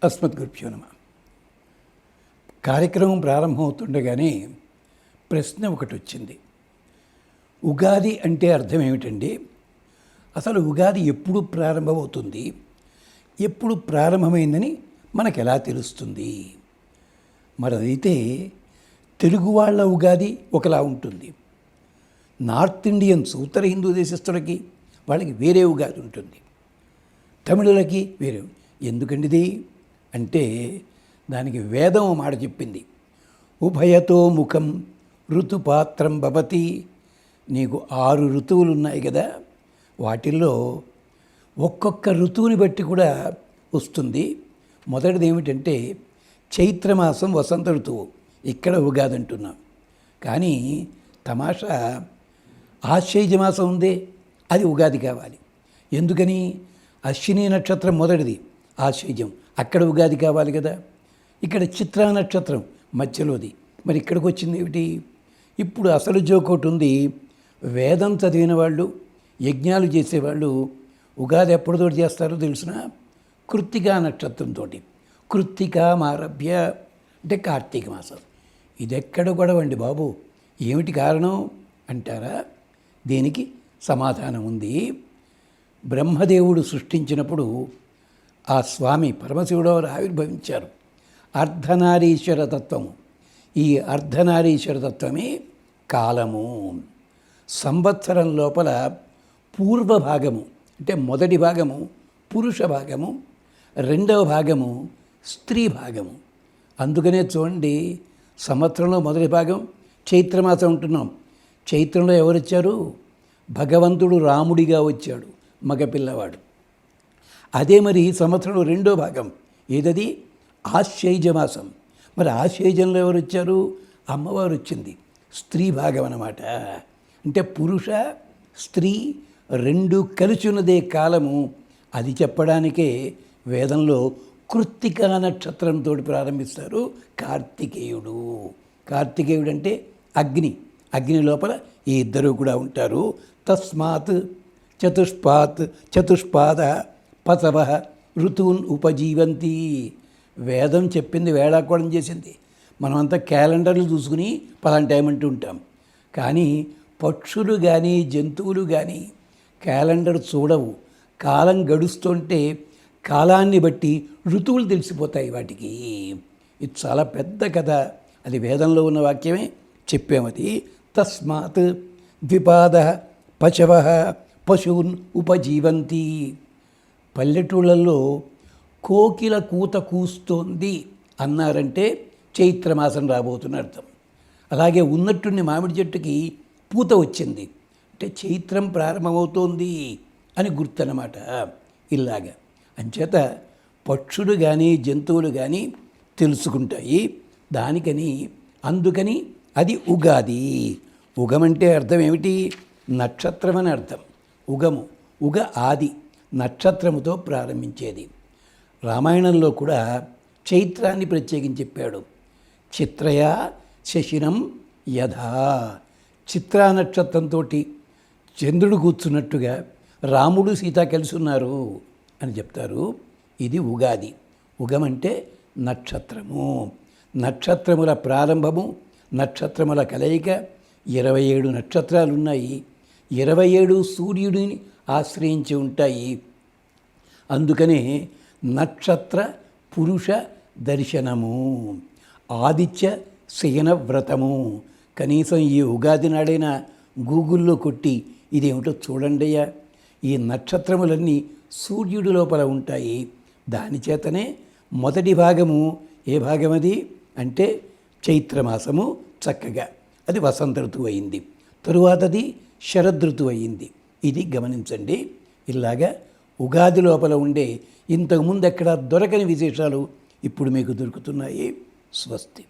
అస్మద్గురుభ్యో నమః. కార్యక్రమం ప్రారంభమవుతుండగానే ప్రశ్న ఒకటి వచ్చింది. ఉగాది అంటే అర్థం ఏమిటండి? అసలు ఉగాది ఎప్పుడు ప్రారంభమవుతుంది, ఎప్పుడు ప్రారంభమైందని మనకు ఎలా తెలుస్తుంది? మరి అదైతే తెలుగు వాళ్ళ ఉగాది ఒకలా ఉంటుంది, నార్త్ ఇండియన్స్ ఉత్తర హిందూ దేశస్తులకి వాళ్ళకి వేరే ఉగాది ఉంటుంది, తమిళులకి వేరే. ఎందుకండి ఇది అంటే దానికి వేదం మాట చెప్పింది. ఉభయతో ముఖం ఋతుపాత్రం భవతి. నీకు 6 ఋతువులు ఉన్నాయి కదా, వాటిల్లో ఒక్కొక్క ఋతువుని బట్టి కూడా వస్తుంది. మొదటిది ఏమిటంటే చైత్రమాసం వసంత ఋతువు, ఇక్కడ ఉగాది అంటున్నాం. కానీ తమాషా ఆశ్వయుజ మాసం ఉందే, అది ఉగాది కావాలి. ఎందుకని? అశ్విని నక్షత్రం మొదటిది ఆశ్వయుజం, అక్కడ ఉగాది కావాలి కదా. ఇక్కడ చిత్రా నక్షత్రం మధ్యలోది, మరి ఇక్కడికి వచ్చింది ఏమిటి? ఇప్పుడు అసలు జోకోటి ఉంది. వేదం చదివిన వాళ్ళు, యజ్ఞాలు చేసేవాళ్ళు ఉగాది ఎప్పటితో చేస్తారో తెలుసిన? కృత్తికా నక్షత్రంతో. కృత్తికామారభ్య అంటే కార్తీక మాసం. ఇది ఎక్కడ గొడవండి బాబు, ఏమిటి కారణం అంటారా? దీనికి సమాధానం ఉంది. బ్రహ్మదేవుడు సృష్టించినప్పుడు ఆ స్వామి పరమశివుడు ఆవిర్భవించారు. అర్ధనారీశ్వర తత్వము. ఈ అర్ధనారీశ్వర తత్వమే కాలము. సంవత్సరం లోపల పూర్వ భాగము అంటే మొదటి భాగము పురుష భాగము, రెండవ భాగము స్త్రీ భాగము. అందుకనే చూడండి, సంవత్సరంలో మొదటి భాగం చైత్రమాసం ఉంటున్నాం. చైత్రంలో ఎవరు వచ్చారు? భగవంతుడు రాముడిగా వచ్చాడు, మగపిల్లవాడు. అదే మరి సంవత్సరంలో రెండో భాగం ఏదది? ఆశ్వయుజ మాసం. మరి ఆశ్వయుజంలో ఎవరు వచ్చారు? అమ్మవారు వచ్చింది, స్త్రీ భాగం అన్నమాట. అంటే పురుష స్త్రీ రెండు కలిసి ఉన్నదే కాలము. అది చెప్పడానికే వేదంలో కృత్తికా నక్షత్రంతో ప్రారంభిస్తారు. కార్తికేయుడు. కార్తికేయుడు అంటే అగ్ని, అగ్ని లోపల ఈ ఇద్దరు కూడా ఉంటారు. తస్మాత్ చతుష్పాద పసవ ఋతువున్ ఉపజీవంతి. వేదం చెప్పింది వేళాకోళం చేసింది. మనమంతా క్యాలెండర్లు చూసుకుని పలానా టైం అంటూ ఉంటాం. కానీ పక్షులు కానీ జంతువులు కానీ క్యాలెండర్ చూడవు. కాలం గడుస్తుంటే కాలాన్ని బట్టి ఋతువులు తెలిసిపోతాయి వాటికి. ఇది చాలా పెద్ద కథ. అది వేదంలో ఉన్న వాక్యమే చెప్పామది. తస్మాత్ ద్విపాద పశవ పశువున్ ఉపజీవంతి. పల్లెటూళ్ళల్లో కోకిల కూత కూస్తోంది అన్నారంటే చైత్రమాసం రాబోతున్న అర్థం. అలాగే ఉన్నట్టుండి మామిడి చెట్టుకి పూత వచ్చింది అంటే చైత్రం ప్రారంభమవుతోంది అని గుర్తన్నమాట. ఇలాగా అంచేత పక్షులు కానీ జంతువులు కానీ తెలుసుకుంటాయి. దానికని అందుకని అది ఉగాది. ఉగమంటే అర్థం ఏమిటి? నక్షత్రం అని అర్థం. ఉగము, ఉగ ఆది, నక్షత్రముతో ప్రారంభించేది. రామాయణంలో కూడా చైత్రాన్ని ప్రత్యేకించి చెప్పాడు. చిత్రయా శశినం యథా. చిత్రా నక్షత్రంతో చంద్రుడు కూర్చున్నట్టుగా రాముడు సీత కలిసి ఉన్నారు అని చెప్తారు. ఇది ఉగాది. ఉగమంటే నక్షత్రము, నక్షత్రముల ప్రారంభము, నక్షత్రముల కలయిక. 27 నక్షత్రాలు ఉన్నాయి. 27 సూర్యుడిని ఆశ్రయించి ఉంటాయి. అందుకనే నక్షత్ర పురుష దర్శనము, ఆదిత్య శయన వ్రతము. కనీసం ఈ ఉగాది నాడైనా గూగుల్లో కొట్టి ఇదేమిటో చూడండియా. ఈ నక్షత్రములన్నీ సూర్యుడి లోపల ఉంటాయి. దాని చేతనే మొదటి భాగము ఏ భాగం అది అంటే చైత్రమాసము, చక్కగా అది వసంత ఋతువు అయింది. తరువాతది శరదృతువు అయింది. ఇది గమనించండి. ఇలాగా ఉగాది లోపల ఉండే ఇంతకుముందు ఎక్కడ దొరకని విశేషాలు ఇప్పుడు మీకు దొరుకుతున్నాయి. స్వస్తి.